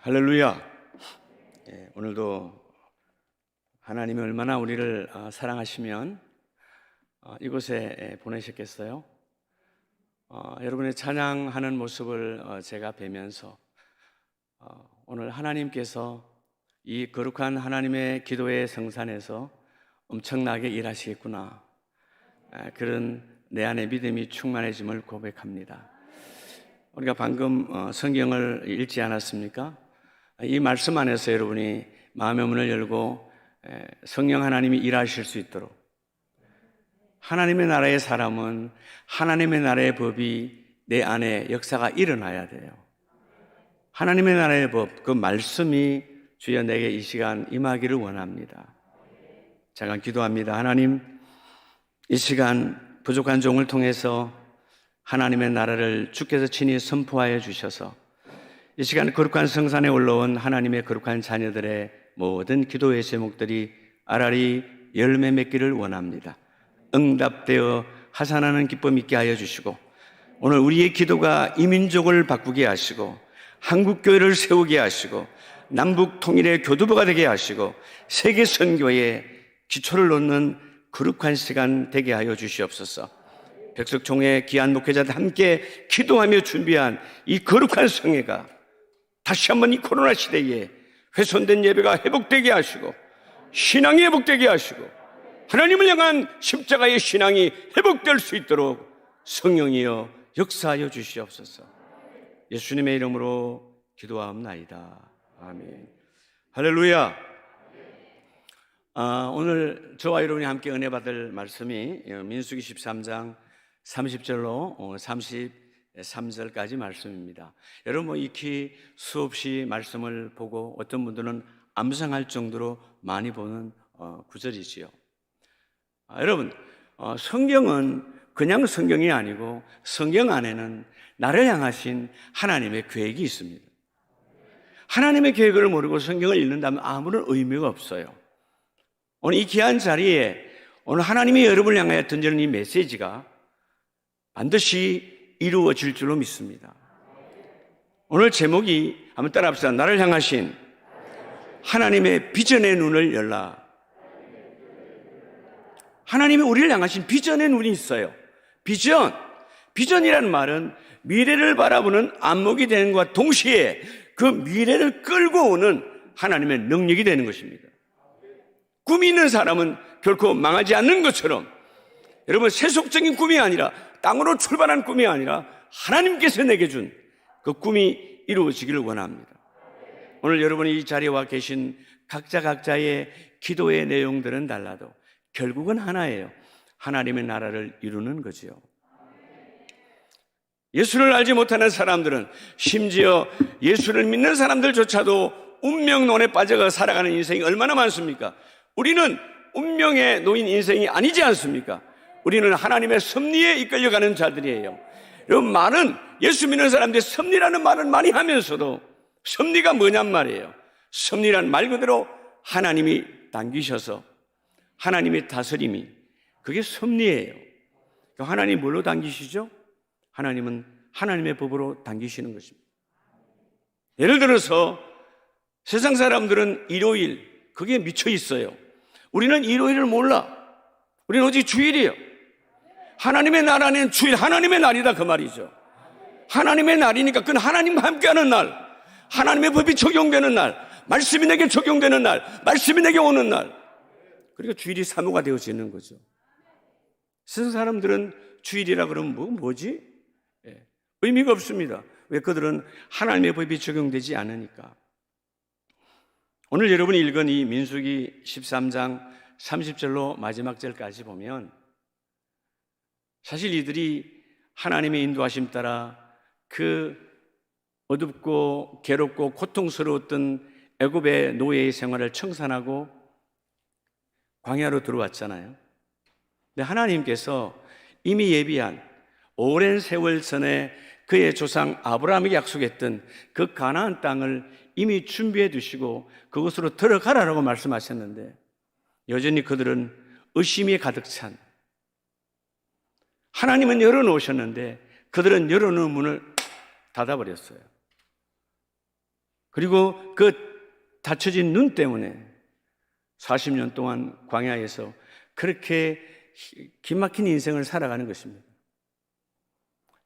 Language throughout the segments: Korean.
할렐루야. 오늘도 하나님이 얼마나 우리를 사랑하시면 이곳에 보내셨겠어요? 여러분의 찬양하는 모습을 제가 뵈면서 오늘 하나님께서 이 거룩한 하나님의 기도의 성산에서 엄청나게 일하시겠구나, 그런 내 안의 믿음이 충만해짐을 고백합니다. 우리가 방금 성경을 읽지 않았습니까? 이 말씀 안에서 여러분이 마음의 문을 열고 성령 하나님이 일하실 수 있도록, 하나님의 나라의 사람은 하나님의 나라의 법이 내 안에 역사가 일어나야 돼요. 하나님의 나라의 법, 그 말씀이 주여 내게 이 시간 임하기를 원합니다. 잠깐 기도합니다. 하나님, 이 시간 부족한 종을 통해서 하나님의 나라를 주께서 친히 선포하여 주셔서 이 시간 거룩한 성산에 올라온 하나님의 거룩한 자녀들의 모든 기도의 제목들이 알알이 열매 맺기를 원합니다. 응답되어 하산하는 기쁨 있게 하여 주시고, 오늘 우리의 기도가 이 민족을 바꾸게 하시고 한국교회를 세우게 하시고 남북 통일의 교두보가 되게 하시고 세계 선교의 기초를 놓는 거룩한 시간 되게 하여 주시옵소서. 백석총회 귀한 목회자들 함께 기도하며 준비한 이 거룩한 성회가 다시 한번 이 코로나 시대에 훼손된 예배가 회복되게 하시고 신앙이 회복되게 하시고 하나님을 향한 십자가의 신앙이 회복될 수 있도록 성령이여 역사하여 주시옵소서. 예수님의 이름으로 기도하옵나이다. 아멘. 할렐루야. 오늘 저와 여러분이 함께 은혜 받을 말씀이 민수기 13장 30절로 33절까지 말씀입니다. 여러분 익히 수없이 말씀을 보고 어떤 분들은 암송할 정도로 많이 보는 구절이지요. 여러분, 성경은 그냥 성경이 아니고 성경 안에는 나를 향하신 하나님의 계획이 있습니다. 하나님의 계획을 모르고 성경을 읽는다면 아무런 의미가 없어요. 오늘 이 귀한 자리에 오늘 하나님이 여러분을 향하여 던지는 이 메시지가 반드시 이루어질 줄로 믿습니다. 오늘 제목이 한번 따라합시다. 나를 향하신 하나님의 비전의 눈을 열라. 하나님이 우리를 향하신 비전의 눈이 있어요. 비전이라는 말은 미래를 바라보는 안목이 되는 것과 동시에 그 미래를 끌고 오는 하나님의 능력이 되는 것입니다. 꿈이 있는 사람은 결코 망하지 않는 것처럼, 여러분 세속적인 꿈이 아니라, 땅으로 출발한 꿈이 아니라 하나님께서 내게 준 그 꿈이 이루어지기를 원합니다. 오늘 여러분이 이 자리에 와 계신 각자의 기도의 내용들은 달라도 결국은 하나예요. 하나님의 나라를 이루는 거지요. 예수를 알지 못하는 사람들은, 심지어 예수를 믿는 사람들조차도 운명론에 빠져가 살아가는 인생이 얼마나 많습니까? 우리는 운명에 놓인 인생이 아니지 않습니까? 우리는 하나님의 섭리에 이끌려가는 자들이에요. 여러분, 많은 예수 믿는 사람들이 섭리라는 말을 많이 하면서도 섭리가 뭐냔 말이에요. 섭리란 말 그대로 하나님이 당기셔서 하나님의 다스림이, 그게 섭리예요. 하나님이 뭘로 당기시죠? 하나님은 하나님의 법으로 당기시는 것입니다. 예를 들어서 세상 사람들은 일요일, 그게 미쳐 있어요. 우리는 일요일을 몰라. 우리는 오직 주일이에요. 하나님의 나라는 주일, 하나님의 날이다 그 말이죠. 하나님의 날이니까 그건 하나님과 함께하는 날, 하나님의 법이 적용되는 날, 말씀이 내게 적용되는 날, 말씀이 내게 오는 날, 그러니까 주일이 사모가 되어지는 거죠. 세상 사람들은 주일이라 그러면 뭐지? 의미가 없습니다. 왜? 그들은 하나님의 법이 적용되지 않으니까. 오늘 여러분이 읽은 이 민수기 13장 30절로 마지막 절까지 보면 사실 이들이 하나님의 인도하심 따라 그 어둡고 괴롭고 고통스러웠던 애굽의 노예의 생활을 청산하고 광야로 들어왔잖아요. 근데 하나님께서 이미 예비한 오랜 세월 전에 그의 조상 아브라함에게 약속했던 그 가나안 땅을 이미 준비해 두시고 그곳으로 들어가라라고 말씀하셨는데, 여전히 그들은 의심이 가득 찬, 하나님은 열어놓으셨는데 그들은 열어놓은 문을 닫아버렸어요. 그리고 그 닫혀진 눈 때문에 40년 동안 광야에서 그렇게 기막힌 인생을 살아가는 것입니다.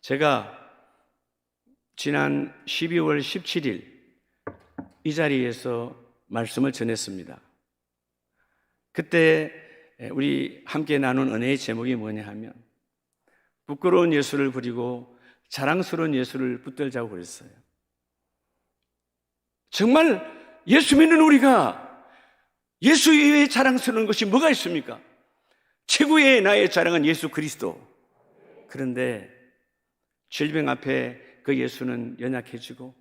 제가 지난 12월 17일 이 자리에서 말씀을 전했습니다. 그때 우리 함께 나눈 은혜의 제목이 뭐냐 하면 부끄러운 예수를 부리고 자랑스러운 예수를 붙들자고 그랬어요. 정말 예수 믿는 우리가 예수 이외에 자랑스러운 것이 뭐가 있습니까? 최고의 나의 자랑은 예수 그리스도. 그런데 질병 앞에 그 예수는 연약해지고,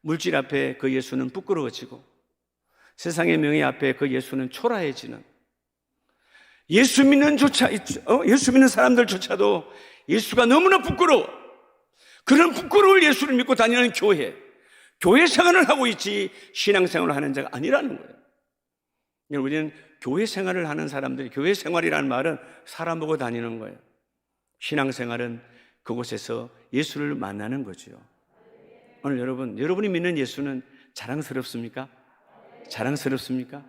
물질 앞에 그 예수는 부끄러워지고, 세상의 명예 앞에 그 예수는 초라해지는, 예수 믿는 사람들조차도 예수가 너무나 부끄러워. 그런 부끄러울 예수를 믿고 다니는 교회 생활을 하고 있지 신앙생활을 하는 자가 아니라는 거예요. 우리는 교회 생활을 하는 사람들이, 교회 생활이라는 말은 사람 보고 다니는 거예요. 신앙생활은 그곳에서 예수를 만나는 거죠. 오늘 여러분이 믿는 예수는 자랑스럽습니까? 자랑스럽습니까?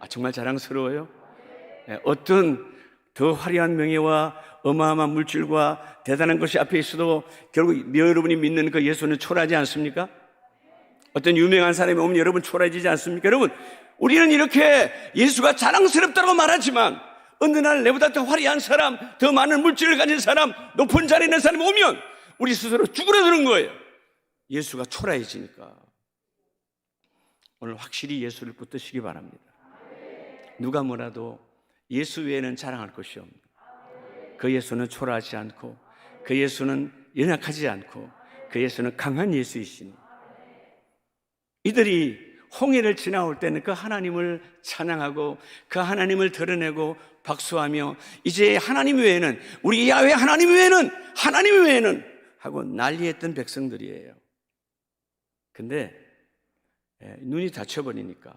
정말 자랑스러워요? 어떤 더 화려한 명예와 어마어마한 물질과 대단한 것이 앞에 있어도 결국 여러분이 믿는 그 예수는 초라하지 않습니까? 어떤 유명한 사람이 오면 여러분 초라해지지 않습니까? 여러분, 우리는 이렇게 예수가 자랑스럽다고 말하지만 어느 날 내보다 더 화려한 사람, 더 많은 물질을 가진 사람, 높은 자리에 있는 사람이 오면 우리 스스로 쭈그러드는 거예요. 예수가 초라해지니까. 오늘 확실히 예수를 붙드시기 바랍니다. 누가 뭐라도 예수 외에는 자랑할 것이 없는, 그 예수는 초라하지 않고, 그 예수는 연약하지 않고, 그 예수는 강한 예수이시니, 이들이 홍해를 지나올 때는 그 하나님을 찬양하고 그 하나님을 드러내고 박수하며 이제 하나님 외에는, 우리 야훼 하나님 외에는 하고 난리했던 백성들이에요. 근데 눈이 닫혀버리니까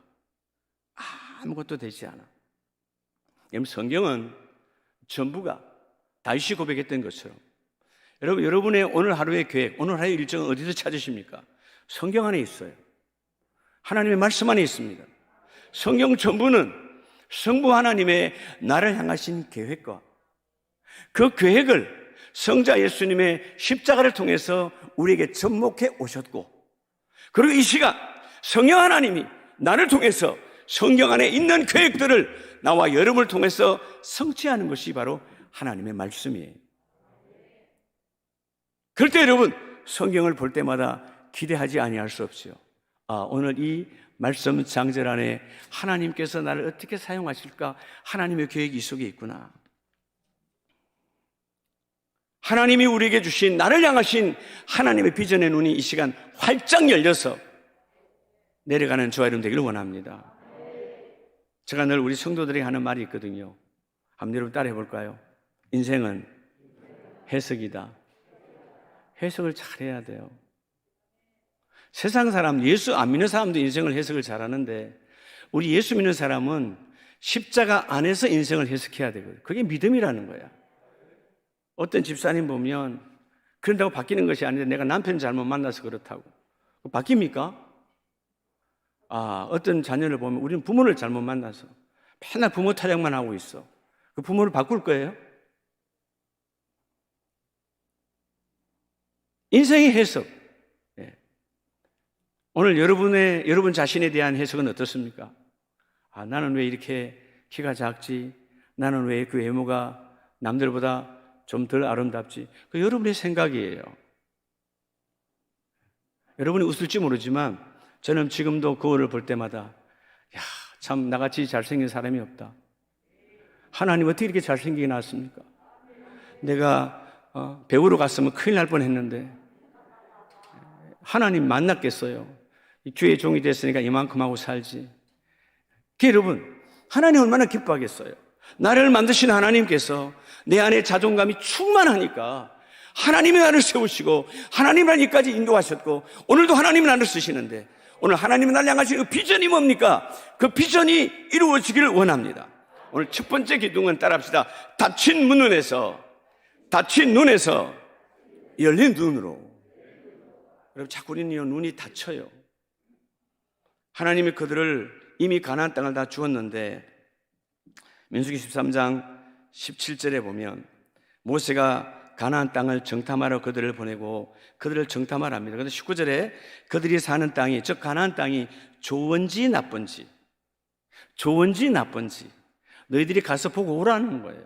아무것도 되지 않아. 성경은 전부가 다윗이 고백했던 것처럼, 여러분의 오늘 하루의 계획, 오늘 하루의 일정은 어디서 찾으십니까? 성경 안에 있어요. 하나님의 말씀 안에 있습니다. 성경 전부는 성부 하나님의 나를 향하신 계획과 그 계획을 성자 예수님의 십자가를 통해서 우리에게 접목해 오셨고, 그리고 이 시간 성령 하나님이 나를 통해서 성경 안에 있는 계획들을 나와 여러분을 통해서 성취하는 것이 바로 하나님의 말씀이에요. 그럴 때 여러분, 성경을 볼 때마다 기대하지 아니할 수 없어요. 오늘 이 말씀 장절 안에 하나님께서 나를 어떻게 사용하실까? 하나님의 계획이 이 속에 있구나. 하나님이 우리에게 주신, 나를 향하신 하나님의 비전의 눈이 이 시간 활짝 열려서 내려가는 저와 여러분 되기를 원합니다. 제가 늘 우리 성도들이 하는 말이 있거든요. 한번 여러분 따라해 볼까요? 인생은 해석이다. 해석을 잘해야 돼요. 세상 사람, 예수 안 믿는 사람도 인생을 해석을 잘하는데, 우리 예수 믿는 사람은 십자가 안에서 인생을 해석해야 되거든요. 그게 믿음이라는 거야. 어떤 집사님 보면 그런다고 바뀌는 것이 아닌데, 내가 남편 잘못 만나서 그렇다고 바뀝니까? 어떤 자녀를 보면 우리는 부모를 잘못 만나서 맨날 부모 타령만 하고 있어. 그 부모를 바꿀 거예요? 인생의 해석. 오늘 여러분 자신에 대한 해석은 어떻습니까? 나는 왜 이렇게 키가 작지? 나는 왜 그 외모가 남들보다 좀 덜 아름답지? 그 여러분의 생각이에요. 여러분이 웃을지 모르지만 저는 지금도 거울을 볼 때마다 참 나같이 잘생긴 사람이 없다. 하나님 어떻게 이렇게 잘생기게 나왔습니까? 내가 배우러 갔으면 큰일 날 뻔했는데 하나님 만났겠어요? 주의 종이 됐으니까 이만큼 하고 살지. 여러분, 하나님 얼마나 기뻐하겠어요? 나를 만드신 하나님께서 내 안에 자존감이 충만하니까 하나님이 나를 세우시고 하나님이 나를 여기까지 인도하셨고, 오늘도 하나님이 나를 쓰시는데, 오늘 하나님이 나를 향하신 그 비전이 뭡니까? 그 비전이 이루어지기를 원합니다. 오늘 첫 번째 기둥은 따라합시다. 닫힌 눈에서 열린 눈으로. 여러분, 자꾸 우리는 눈이 닫혀요. 하나님이 그들을 이미 가나안 땅을 다 주었는데 민수기 13장 17절에 보면 모세가 가나안 땅을 정탐하러 그들을 보내고 그들을 정탐하러 합니다. 그런데 19절에 그들이 사는 땅이, 즉 가나안 땅이 좋은지 나쁜지 너희들이 가서 보고 오라는 거예요.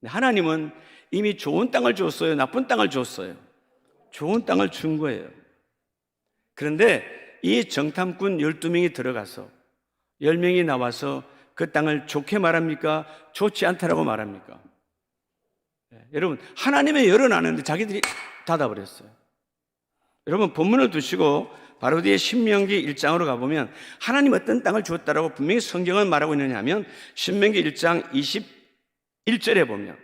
하나님은 이미 좋은 땅을 줬어요? 나쁜 땅을 줬어요? 좋은 땅을 준 거예요. 그런데 이 정탐꾼 12명이 들어가서 10명이 나와서 그 땅을 좋게 말합니까? 좋지 않다라고 말합니까? 여러분, 하나님의 열어놨는데 자기들이 닫아버렸어요. 여러분, 본문을 두시고 바로 뒤에 신명기 1장으로 가보면 하나님 어떤 땅을 주었다라고 분명히 성경은 말하고 있느냐 하면 신명기 1장 21절에 보면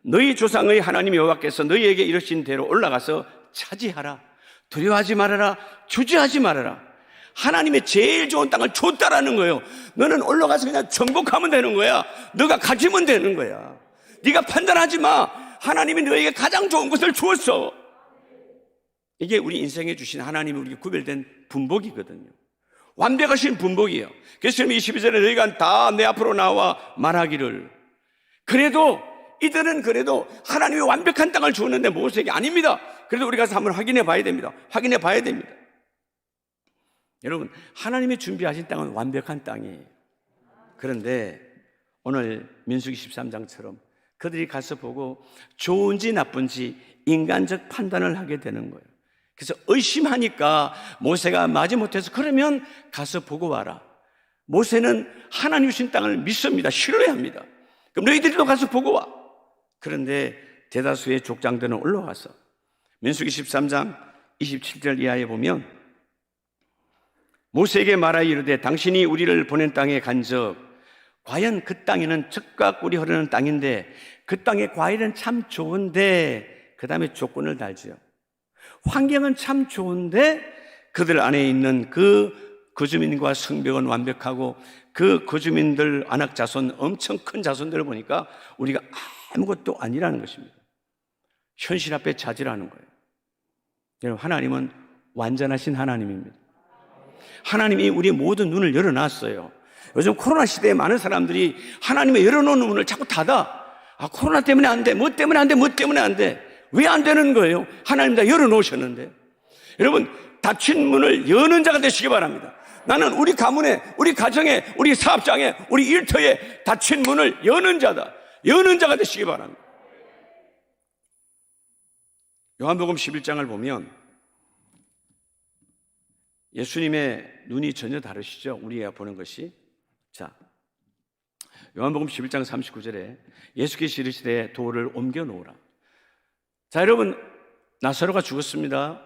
너희 조상의 하나님 여호와께서 너희에게 이르신 대로 올라가서 차지하라. 두려워하지 말아라. 주저하지 말아라. 하나님의 제일 좋은 땅을 줬다라는 거예요. 너는 올라가서 그냥 정복하면 되는 거야. 너가 가지면 되는 거야. 네가 판단하지 마. 하나님이 너에게 가장 좋은 것을 주었어. 이게 우리 인생에 주신 하나님이 우리에게 구별된 분복이거든요. 완벽하신 분복이에요. 그래서 22절에 너희가 다 내 앞으로 나와 말하기를, 그래도 이들은 그래도 하나님이 완벽한 땅을 주었는데 모세에게 아닙니다. 그래도 우리가 한번 확인해 봐야 됩니다. 확인해 봐야 됩니다. 여러분, 하나님이 준비하신 땅은 완벽한 땅이에요. 그런데 오늘 민수기 13장처럼 그들이 가서 보고 좋은지 나쁜지 인간적 판단을 하게 되는 거예요. 그래서 의심하니까 모세가 마지못해서 그러면 가서 보고 와라. 모세는 하나님 주신 땅을 믿습니다. 싫어야 합니다. 그럼 너희들도 가서 보고 와. 그런데 대다수의 족장들은 올라와서 민수기 13장 27절 이하에 보면 모세에게 말하여 이르되 당신이 우리를 보낸 땅에 간적 과연 그 땅에는 젖과 꿀이 흐르는 땅인데 그 땅의 과일은 참 좋은데, 그 다음에 조건을 달지요. 환경은 참 좋은데 그들 안에 있는 그 거주민과 성벽은 완벽하고 그 거주민들 안악 자손, 엄청 큰 자손들을 보니까 우리가 아무것도 아니라는 것입니다. 현실 앞에 자질하는 거예요. 여러분, 하나님은 완전하신 하나님입니다. 하나님이 우리 모든 눈을 열어놨어요. 요즘 코로나 시대에 많은 사람들이 하나님의 열어놓은 문을 자꾸 닫아. 코로나 때문에 안 돼. 뭐 때문에 안 돼. 뭐 때문에 안 돼. 왜 안 되는 거예요? 하나님 다 열어놓으셨는데. 여러분, 닫힌 문을 여는 자가 되시기 바랍니다. 나는 우리 가문에, 우리 가정에, 우리 사업장에, 우리 일터에 닫힌 문을 여는 자다. 여는 자가 되시기 바랍니다. 요한복음 11장을 보면 예수님의 눈이 전혀 다르시죠? 우리가 보는 것이. 자, 요한복음 11장 39절에 예수께서 이르시되 돌을 옮겨 놓으라. 자, 여러분, 나사로가 죽었습니다.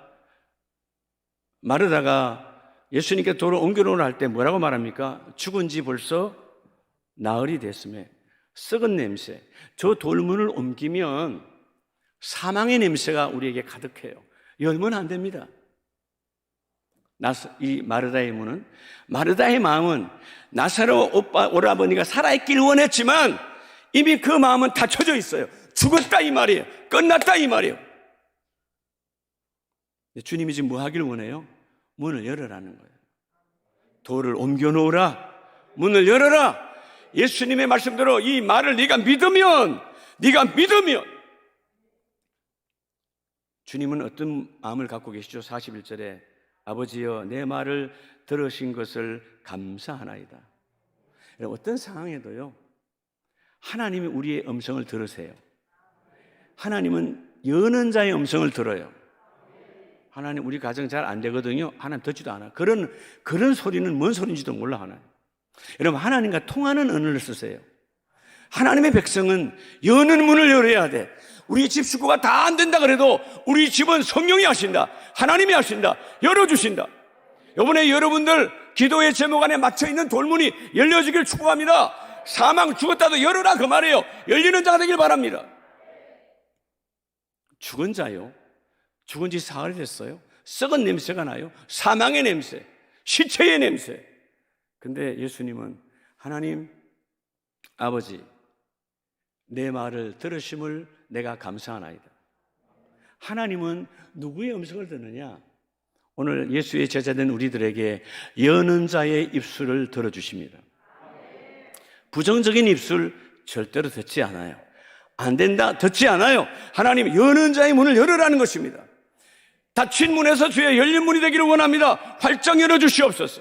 마르다가 예수님께 돌을 옮겨 놓으라 할 때 뭐라고 말합니까? 죽은 지 벌써 나흘이 됐음에 썩은 냄새, 저 돌문을 옮기면 사망의 냄새가 우리에게 가득해요. 열면 안 됩니다. 이 마르다의 문은, 마르다의 마음은 나사로 오라버니가 살아있길 원했지만 이미 그 마음은 닫혀져 있어요. 죽었다 이 말이에요. 끝났다 이 말이에요. 주님이 지금 뭐 하길 원해요? 문을 열어라는 거예요. 돌을 옮겨 놓으라. 문을 열어라. 예수님의 말씀대로 이 말을 네가 믿으면 주님은 어떤 마음을 갖고 계시죠? 41절에 아버지여 내 말을 들으신 것을 감사하나이다. 어떤 상황에도요, 하나님이 우리의 음성을 들으세요. 하나님은 여는 자의 음성을 들어요. 하나님, 우리 가정 잘 안 되거든요. 하나님 듣지도 않아. 그런 소리는 뭔 소리인지도 몰라, 하나님. 여러분, 하나님과 통하는 언어를 쓰세요. 하나님의 백성은 여는 문을 열어야 돼. 우리 집 식구가 다 안 된다 그래도 우리 집은 성령이 하신다. 하나님이 하신다. 열어주신다. 이번에 여러분들 기도의 제목 안에 맞춰있는 돌문이 열려지길 축복합니다. 사망 죽었다도 열어라 그 말이에요. 열리는 자가 되길 바랍니다. 죽은 자요? 죽은 지 사흘이 됐어요. 썩은 냄새가 나요. 사망의 냄새, 시체의 냄새. 근데 예수님은 하나님 아버지 내 말을 들으심을 내가 감사하나이다. 하나님은 누구의 음성을 듣느냐? 오늘 예수의 제자된 우리들에게 여는 자의 입술을 들어주십니다. 부정적인 입술 절대로 듣지 않아요. 안 된다, 듣지 않아요. 하나님 여는 자의 문을 열으라는 것입니다. 닫힌 문에서 주의 열린 문이 되기를 원합니다. 활짝 열어주시옵소서.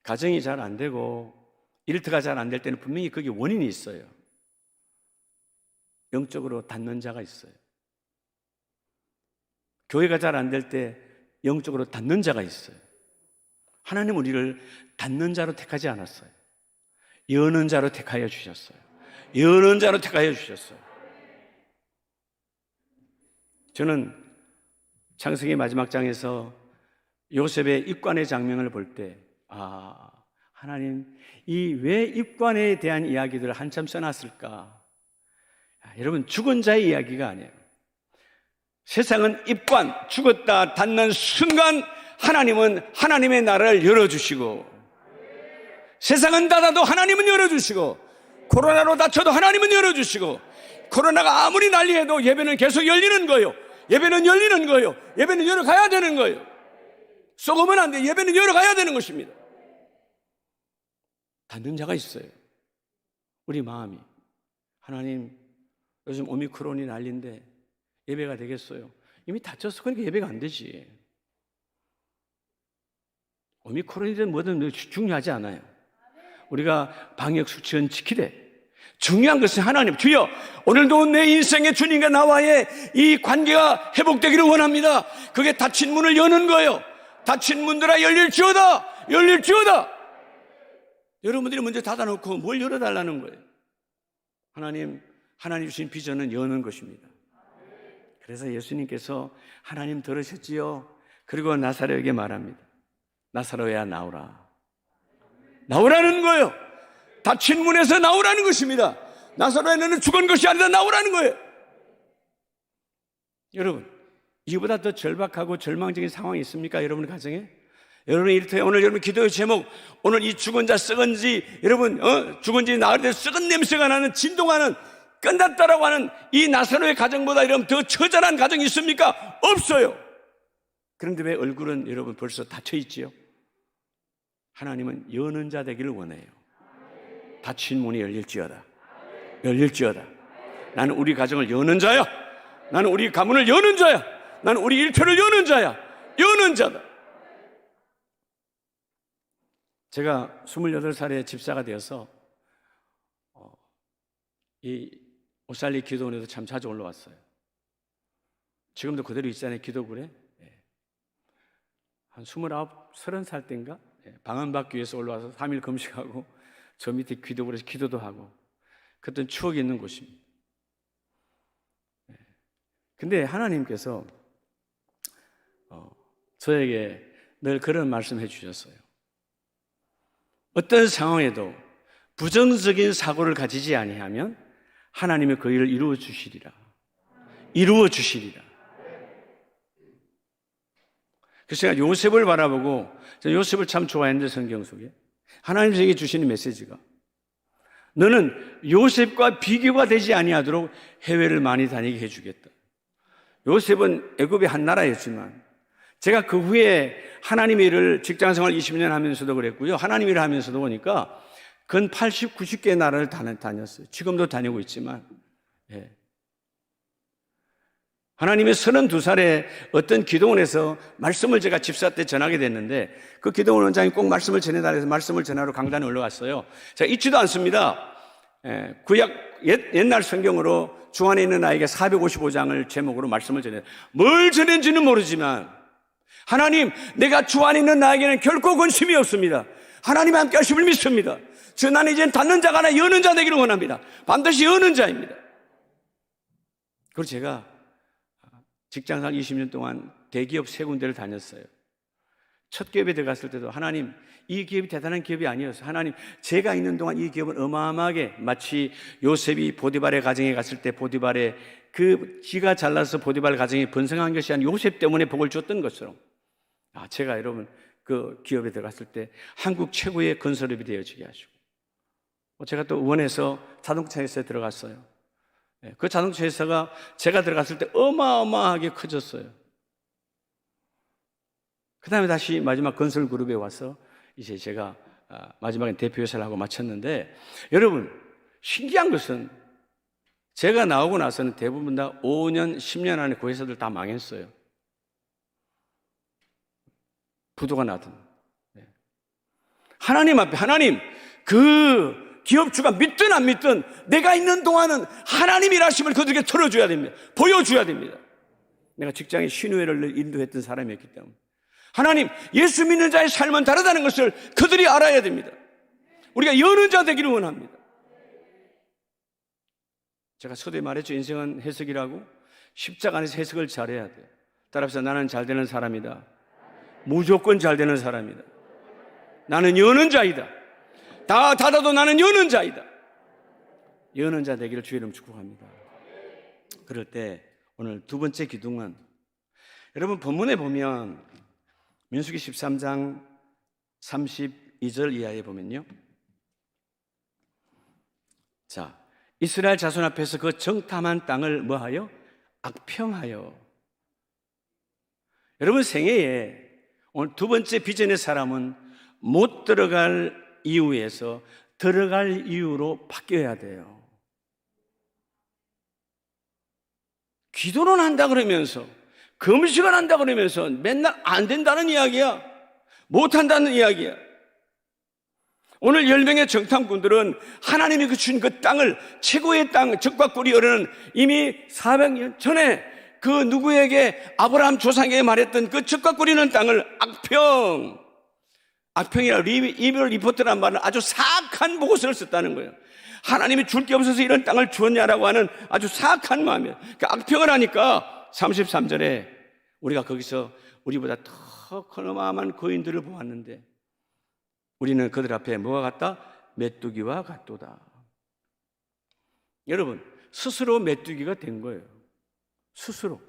가정이 잘 안 되고 일터가 잘 안 될 때는 분명히 거기에 원인이 있어요. 영적으로 닫는 자가 있어요. 교회가 잘 안 될 때 영적으로 닫는 자가 있어요. 하나님 우리를 닫는 자로 택하지 않았어요. 여는 자로 택하여 주셨어요. 여는 자로 택하여 주셨어요. 저는 창세기 마지막 장에서 요셉의 입관의 장면을 볼 때 하나님 이 왜 입관에 대한 이야기들을 한참 써놨을까? 여러분 죽은 자의 이야기가 아니에요. 세상은 입관, 죽었다 닫는 순간 하나님은 하나님의 나라를 열어주시고, 세상은 닫아도 하나님은 열어주시고, 코로나로 닫혀도 하나님은 열어주시고, 코로나가 아무리 난리해도 예배는 계속 열리는 거예요. 예배는 열리는 거예요. 예배는 열어가야 되는 거예요. 썩으면 안 돼. 예배는 열어가야 되는 것입니다. 닫는 자가 있어요. 우리 마음이 하나님 요즘 오미크론이 난리인데 예배가 되겠어요? 이미 닫혔어. 그러니까 예배가 안 되지. 오미크론이든 뭐든 중요하지 않아요. 우리가 방역 수칙은 지키되 중요한 것은 하나님 주여 오늘도 내 인생의 주님과 나와의 이 관계가 회복되기를 원합니다. 그게 닫힌 문을 여는 거예요. 닫힌 문들아 열릴지어다. 열릴지어다. 여러분들이 먼저 닫아놓고 뭘 열어달라는 거예요. 하나님 주신 비전은 여는 것입니다. 그래서 예수님께서 하나님 들으셨지요? 그리고 나사로에게 말합니다. 나사로야 나오라. 나오라는 거예요. 닫힌 문에서 나오라는 것입니다. 나사로야 너는 죽은 것이 아니다. 나오라는 거예요. 여러분 이보다 더 절박하고 절망적인 상황이 있습니까? 여러분 가정에? 여러분 일터에 오늘 여러분 기도의 제목 오늘 이 죽은 자 썩은 지 여러분 죽은 지 나을 때 썩은 냄새가 나는 진동하는 끝났다라고 하는 이 나사로의 가정보다 여러분 더 처절한 가정이 있습니까? 없어요. 그런데 왜 얼굴은 여러분 벌써 닫혀 있지요? 하나님은 여는 자 되기를 원해요. 닫힌 문이 열릴지어다. 열릴지어다. 나는 우리 가정을 여는 자야. 나는 우리 가문을 여는 자야. 나는 우리 일터를 여는 자야. 여는 자다. 제가 28살에 집사가 되어서 이 오살리 기도원에도 참 자주 올라왔어요. 지금도 그대로 있잖아요. 기도굴에. 한 29, 30살 때인가 방언 받기 위해서 올라와서 3일 금식하고 저 밑에 기도굴에서 기도도 하고 그랬던 추억이 있는 곳입니다. 근데 하나님께서 저에게 늘 그런 말씀해 주셨어요. 어떤 상황에도 부정적인 사고를 가지지 아니하면 하나님의 그 일을 이루어 주시리라. 이루어 주시리라. 그래서 제가 요셉을 바라보고 저는 요셉을 참 좋아했는데 성경 속에 하나님에게 주시는 메시지가 너는 요셉과 비교가 되지 아니하도록 해외를 많이 다니게 해주겠다. 요셉은 애굽의 한 나라였지만 제가 그 후에 하나님의 일을 직장생활 20년 하면서도 그랬고요. 하나님의 일을 하면서도 보니까 근 80, 90개의 나라를 다녔어요. 지금도 다니고 있지만 하나님의 32살에 어떤 기도원에서 말씀을 제가 집사 때 전하게 됐는데 그 기도원 원장이 꼭 말씀을 전해달라 해서 말씀을 전하러 강단에 올라갔어요. 제가 잊지도 않습니다. 구약 옛날 성경으로 주 안에 있는 나에게 455장을 제목으로 말씀을 전해요. 뭘 전했는지는 모르지만 하나님 내가 주 안에 있는 나에게는 결코 근심이 없습니다. 하나님 함께 하심을 믿습니다. 나는 이제는 닫는 자가 아니라 여는 자 되기를 원합니다. 반드시 여는 자입니다. 그리고 제가 직장생활 20년 동안 대기업 3군데를 다녔어요. 첫 기업에 들어갔을 때도 하나님 이 기업이 대단한 기업이 아니었어요. 하나님 제가 있는 동안 이 기업은 어마어마하게 마치 요셉이 보디발의 가정에 갔을 때 보디발의 그 지가 잘나서 보디발 가정이 번성한 것이 아니라 요셉 때문에 복을 줬던 것처럼 제가 여러분 그 기업에 들어갔을 때 한국 최고의 건설업이 되어지게 하시고 제가 또 의원에서 자동차 회사에 들어갔어요. 그 자동차 회사가 제가 들어갔을 때 어마어마하게 커졌어요. 그 다음에 다시 마지막 건설 그룹에 와서 이제 제가 마지막에 대표이사를 하고 마쳤는데, 여러분 신기한 것은 제가 나오고 나서는 대부분 다 5년, 10년 안에 그 회사들 다 망했어요. 부도가 나든. 하나님 앞에, 하나님, 그 기업주가 믿든 안 믿든 내가 있는 동안은 하나님 일하심을 그들에게 털어줘야 됩니다. 보여줘야 됩니다. 내가 직장에 신우회를 인도했던 사람이었기 때문에. 하나님, 예수 믿는 자의 삶은 다르다는 것을 그들이 알아야 됩니다. 우리가 여는 자 되기를 원합니다. 제가 서두에 말했죠. 인생은 해석이라고. 십자가 안에서 해석을 잘해야 돼요. 따라서 나는 잘 되는 사람이다. 무조건 잘 되는 사람이다. 나는 여는 자이다. 다 닫아도 나는 여는 자이다. 여는 자 되기를 주의 이름 축복합니다. 그럴 때 오늘 두 번째 기둥은, 여러분 본문에 보면 민수기 13장 32절 이하에 보면요, 자, 이스라엘 자손 앞에서 그 정탐한 땅을 뭐하여? 악평하여. 여러분 생애에 오늘 두 번째 비전의 사람은 못 들어갈 이유에서 들어갈 이유로 바뀌어야 돼요. 기도는 한다 그러면서, 금식을 한다 그러면서 맨날 안 된다는 이야기야. 못 한다는 이야기야. 오늘 10명의 정탐꾼들은 하나님이 주신 그 땅을, 최고의 땅, 적과 꿀이 흐르는, 이미 400년 전에 그 누구에게, 아브라함 조상에게 말했던 그 적과 꿀이는 땅을 악평이라 이별 리포트란 말은 아주 사악한 보고서를 썼다는 거예요. 하나님이 줄 게 없어서 이런 땅을 주었냐라고 하는 아주 사악한 마음이에요. 그러니까 악평을 하니까 33절에 우리가 거기서 우리보다 더 어마어마한 거인들을 보았는데 우리는 그들 앞에 뭐가 같다? 메뚜기와 같도다. 여러분, 스스로 메뚜기가 된 거예요. 스스로.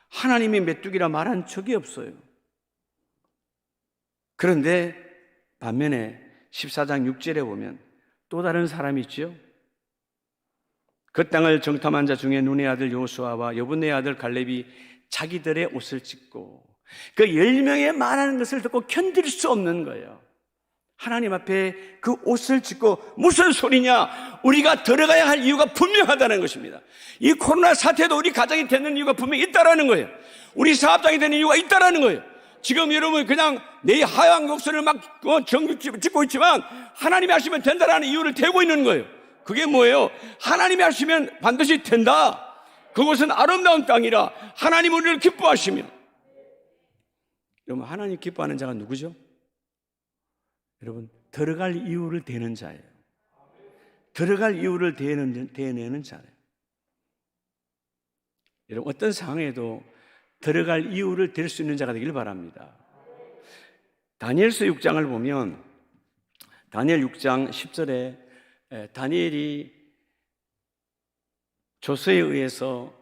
하나님이 메뚜기라 말한 적이 없어요. 그런데 반면에 14장 6절에 보면 또 다른 사람이 있죠. 그 땅을 정탐한 자 중에 눈의 아들 여호수아와 여분의 아들 갈렙이 자기들의 옷을 찢고, 그 10명의 말하는 것을 듣고 견딜 수 없는 거예요. 하나님 앞에 그 옷을 찢고, 무슨 소리냐? 우리가 들어가야 할 이유가 분명하다는 것입니다. 이 코로나 사태도 우리 가정이 되는 이유가 분명히 있다라는 거예요. 우리 사업장이 되는 이유가 있다라는 거예요. 지금 여러분 그냥 내 하얀 곡선을 막 정규 짓고 있지만 하나님이 하시면 된다라는 이유를 대고 있는 거예요. 그게 뭐예요? 하나님이 하시면 반드시 된다. 그것은 아름다운 땅이라 하나님 우리를 기뻐하시며. 여러분, 하나님 기뻐하는 자가 누구죠? 여러분, 들어갈 이유를 대는 자예요. 들어갈 이유를 대내는 자예요. 여러분, 어떤 상황에도 들어갈 이유를 댈 수 있는 자가 되길 바랍니다. 다니엘서 6장을 보면 다니엘 6장 10절에 다니엘이 조서에 의해서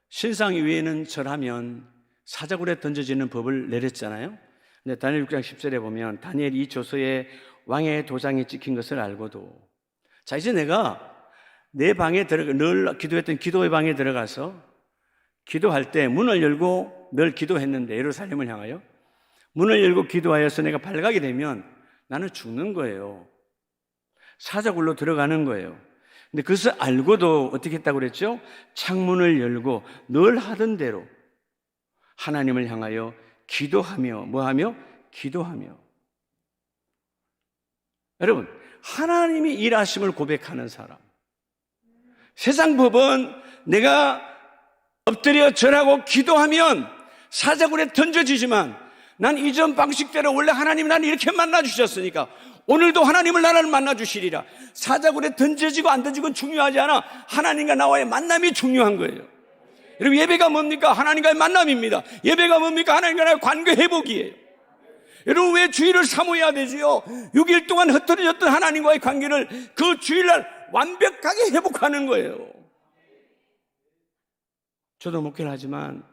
신상 위에는 절하면 사자굴에 던져지는 법을 내렸잖아요. 근데 다니엘 6장 10절에 보면 다니엘이 이 조서에 왕의 도장이 찍힌 것을 알고도, 자, 이제 내가 내 방에 늘 기도했던 기도의 방에 들어가서 기도할 때 문을 열고 늘 기도했는데, 예루살렘을 향하여 문을 열고 기도하여서 내가 발각이 되면 나는 죽는 거예요. 사자굴로 들어가는 거예요. 근데 그것을 알고도 어떻게 했다고 그랬죠? 창문을 열고 늘 하던 대로 하나님을 향하여 기도하며, 뭐하며? 기도하며. 여러분, 하나님이 일하심을 고백하는 사람. 세상 법은 내가 엎드려 절하고 기도하면 사자굴에 던져지지만, 난 이전 방식대로 원래 하나님이 나를 이렇게 만나주셨으니까 오늘도 하나님을 나를 만나주시리라. 사자굴에 던져지고 안 던지고는 중요하지 않아. 하나님과 나와의 만남이 중요한 거예요. 여러분, 예배가 뭡니까? 하나님과의 만남입니다. 예배가 뭡니까? 하나님과 나의 관계 회복이에요. 여러분, 왜 주일을 사모해야 되지요? 6일 동안 흩어졌던 하나님과의 관계를 그 주일날 완벽하게 회복하는 거예요. 저도 목회를 하지만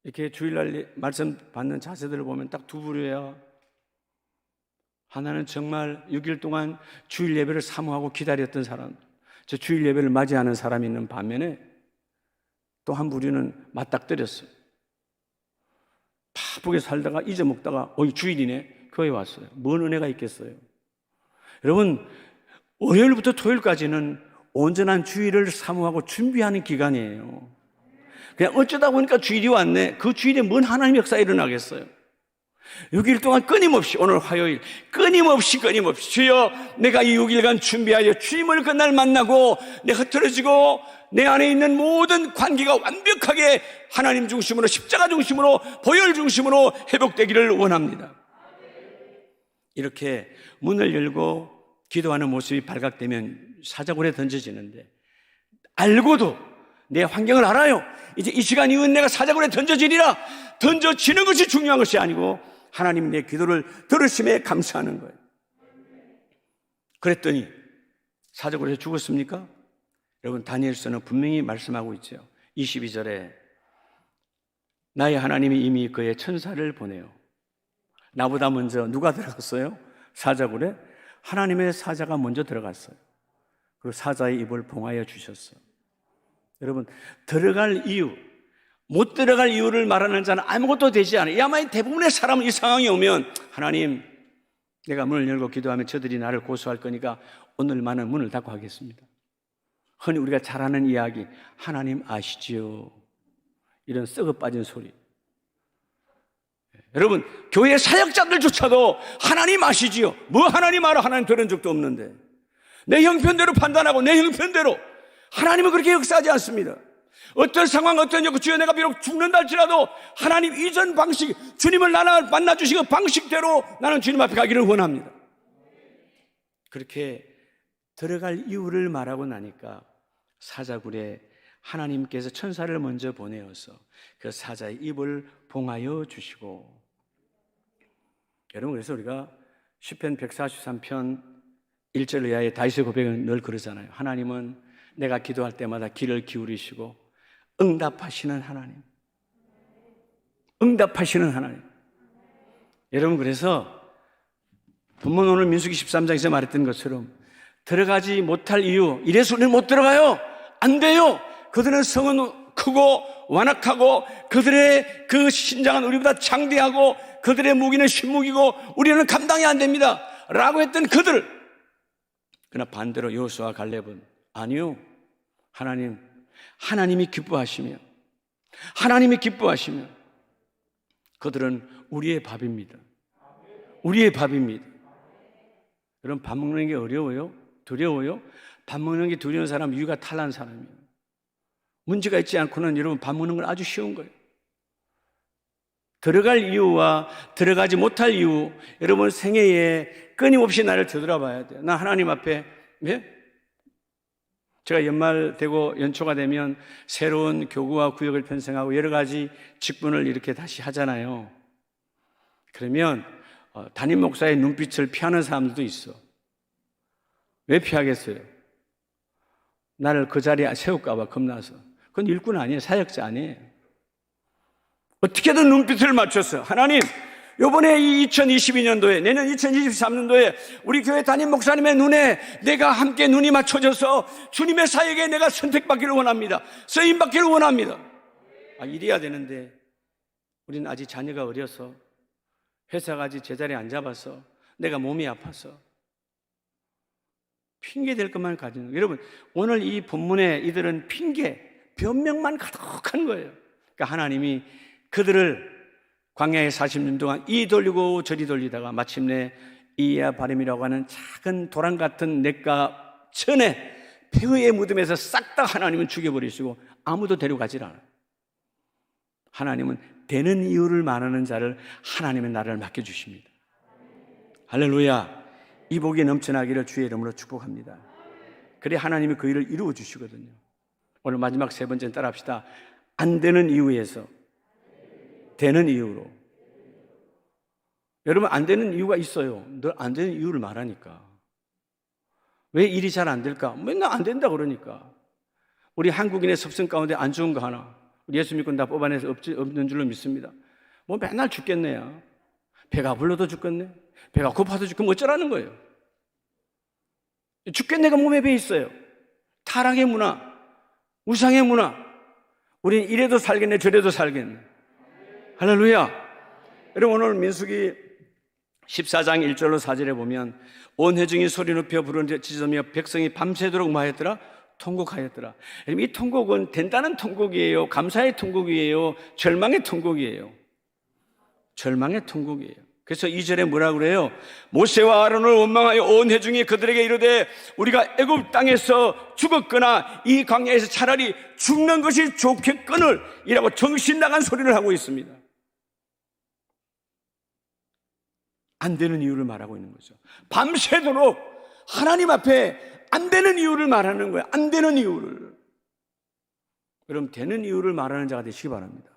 이렇게 주일날 말씀 받는 자세들을 보면 딱 두 부류예요. 하나는 정말 6일 동안 주일 예배를 사모하고 기다렸던 사람, 저 주일 예배를 맞이하는 사람이 있는 반면에 또 한 부류는 맞닥뜨렸어요. 바쁘게 살다가 잊어먹다가 주일이네, 교회 왔어요. 뭔 은혜가 있겠어요? 여러분, 월요일부터 토요일까지는 온전한 주일을 사모하고 준비하는 기간이에요. 그냥 어쩌다 보니까 주일이 왔네. 그 주일에 뭔 하나님의 역사가 일어나겠어요? 6일 동안 끊임없이, 오늘 화요일 끊임없이 주여, 내가 이 6일간 준비하여 주님을 그날 만나고 내 흐트러지고 내 안에 있는 모든 관계가 완벽하게 하나님 중심으로, 십자가 중심으로, 보혈 중심으로 회복되기를 원합니다. 이렇게 문을 열고 기도하는 모습이 발각되면 사자굴에 던져지는데, 알고도 내 환경을 알아요. 이제 이 시간 이후엔 내가 사자굴에 던져지리라. 던져지는 것이 중요한 것이 아니고 하나님 내 기도를 들으심에 감사하는 거예요. 그랬더니 사자굴에서 죽었습니까? 여러분, 다니엘서는 분명히 말씀하고 있죠. 22절에 나의 하나님이 이미 그의 천사를 보내요. 나보다 먼저 누가 들어갔어요? 사자굴에 하나님의 사자가 먼저 들어갔어요. 그리고 사자의 입을 봉하여 주셨어요. 여러분, 들어갈 이유, 못 들어갈 이유를 말하는 자는 아무것도 되지 않아요. 아마 대부분의 사람은 이 상황이 오면, 하나님, 내가 문을 열고 기도하면 저들이 나를 고소할 거니까 오늘만은 문을 닫고 하겠습니다. 흔히 우리가 잘 아는 이야기, 하나님 아시지요, 이런 썩어 빠진 소리. 여러분, 교회 사역자들조차도 하나님 아시지요. 뭐 하나님 알아? 하나님 들은 적도 없는데. 내 형편대로 판단하고 내 형편대로. 하나님은 그렇게 역사하지 않습니다. 어떤 상황, 어떤 여고, 주여 내가 비록 죽는다 할지라도 하나님 이전 방식, 주님을 나를 만나주시고 방식대로 나는 주님 앞에 가기를 원합니다. 그렇게 들어갈 이유를 말하고 나니까 사자굴에 하나님께서 천사를 먼저 보내어서 그 사자의 입을 봉하여 주시고, 여러분, 그래서 우리가 시편 143편 1절 이하의 다윗의 고백은 늘 그러잖아요. 하나님은 내가 기도할 때마다 귀를 기울이시고 응답하시는 하나님. 응답하시는 하나님. 여러분, 그래서 본문 오늘 민수기 13장에서 말했던 것처럼 들어가지 못할 이유, 이래서 우리는 못 들어가요. 안 돼요. 그들은 성은 크고 완악하고 그들의 그 신장은 우리보다 장대하고 그들의 무기는 신무기고 우리는 감당이 안 됩니다 라고 했던 그들. 그러나 반대로 여호수아와 갈렙은 아니요, 하나님이 기뻐하시며 그들은 우리의 밥입니다. 우리의 밥입니다. 여러분, 밥 먹는 게 어려워요? 두려워요? 밥 먹는 게 두려운 사람, 유가 탈난 사람이에요. 문제가 있지 않고는 여러분, 밥 먹는 건 아주 쉬운 거예요. 들어갈 이유와 들어가지 못할 이유, 여러분 생애에 끊임없이 나를 되돌아봐야 돼요. 나 하나님 앞에, 제가 연말 되고 연초가 되면 새로운 교구와 구역을 편성하고 여러 가지 직분을 이렇게 다시 하잖아요. 그러면 담임 목사의 눈빛을 피하는 사람들도 있어. 왜 피하겠어요? 나를 그 자리에 세울까 봐 겁나서. 그건 일꾼 아니에요. 사역자 아니에요. 어떻게든 눈빛을 맞췄어요. 하나님, 요번에 이 2022년도에, 내년 2023년도에 우리 교회 담임 목사님의 눈에 내가 함께 눈이 맞춰져서 주님의 사역에 내가 선택받기를 원합니다. 쓰임받기를 원합니다. 이래야 되는데 우리는 아직 자녀가 어려서, 회사가 아직 제자리에 안 잡아서, 내가 몸이 아파서 핑계 댈 것만 가지는 거예요. 여러분, 오늘 이 본문에 이들은 핑계, 변명만 가득한 거예요. 그러니까 하나님이 그들을 광야에 40년 동안 이 돌리고 저리 돌리다가 마침내 이야 바림이라고 하는 작은 도랑 같은 냇가 천에 폐허의 무덤에서 싹 다 하나님은 죽여버리시고 아무도 데려가질 않아요. 하나님은 되는 이유를 말하는 자를 하나님의 나라를 맡겨주십니다. 할렐루야. 이 복이 넘쳐나기를 주의 이름으로 축복합니다. 그래 하나님이 그 일을 이루어 주시거든요. 오늘 마지막 세 번째는 따라합시다. 안 되는 이유에서 되는 이유로. 여러분, 안 되는 이유가 있어요. 늘 안 되는 이유를 말하니까. 왜 일이 잘 안 될까? 맨날 안 된다 그러니까. 우리 한국인의 습성 가운데 안 좋은 거 하나, 우리 예수 믿고 다 뽑아내서 없는 줄로 믿습니다. 뭐 맨날 죽겠네요. 배가 불러도 죽겠네, 배가 고파도 죽겠네, 어쩌라는 거예요. 죽겠네가 몸에 배 있어요. 타락의 문화, 우상의 문화. 우린 이래도 살겠네, 저래도 살겠네. 할렐루야. 여러분, 오늘 민수기 14장 1절로 4절에 보면 온 회중이 소리 높여 부르짖으며 백성이 밤새도록 뭐하였더라? 통곡하였더라. 여러분, 이 통곡은 된다는 통곡이에요? 감사의 통곡이에요? 절망의 통곡이에요? 절망의 통곡이에요. 그래서 2절에 뭐라고 그래요? 모세와 아론을 원망하여 온 회중이 그들에게 이르되 우리가 애굽 땅에서 죽었거나 이 광야에서 차라리 죽는 것이 좋겠거늘 이라고 정신 나간 소리를 하고 있습니다. 안 되는 이유를 말하고 있는 거죠. 밤새도록 하나님 앞에 안 되는 이유를 말하는 거예요. 안 되는 이유를. 그럼 되는 이유를 말하는 자가 되시기 바랍니다.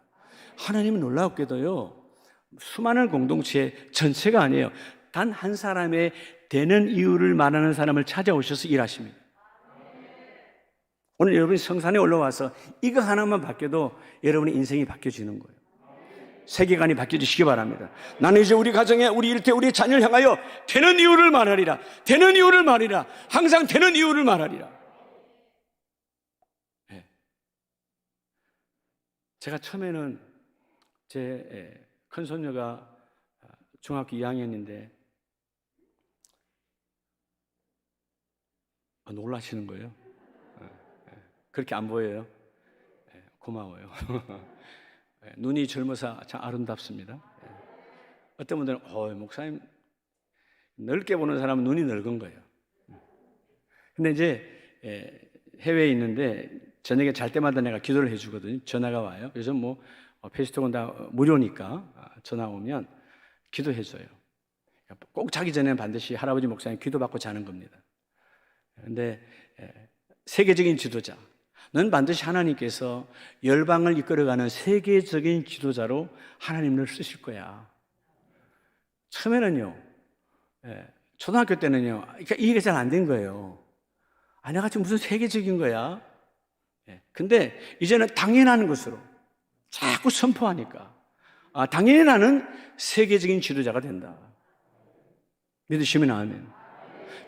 하나님은 놀랍게도요, 수많은 공동체 전체가 아니에요. 단 한 사람의 되는 이유를 말하는 사람을 찾아오셔서 일하십니다. 오늘 여러분이 성산에 올라와서 이거 하나만 바뀌어도 여러분의 인생이 바뀌어지는 거예요. 세계관이 바뀌어지시기 바랍니다. 나는 이제 우리 가정에, 우리 일터에, 우리 자녀를 향하여 되는 이유를 말하리라. 되는 이유를 말하리라. 항상 되는 이유를 말하리라. 네. 제가 처음에는 제 큰손녀가 중학교 2학년인데 놀라시는 거예요. 그렇게 안 보여요. 고마워요. 눈이 젊어서 참 아름답습니다. 어떤 분들은 목사님 넓게 보는 사람은 눈이 늙은 거예요. 근데 이제 해외에 있는데 저녁에 잘 때마다 내가 기도를 해주거든요. 전화가 와요. 그래서 뭐 페이스톡은 다 무료니까 전화 오면 기도해줘요. 꼭 자기 전에는 반드시 할아버지 목사님 기도받고 자는 겁니다. 그런데 세계적인 지도자, 넌 반드시 하나님께서 열방을 이끌어가는 세계적인 지도자로 하나님을 쓰실 거야. 처음에는요, 초등학교 때는요, 이해가 잘 안 된 거예요. 내가 지금 무슨 세계적인 거야? 근데 이제는 당연한 것으로 자꾸 선포하니까 당연히 나는 세계적인 지도자가 된다. 믿으시면 아멘.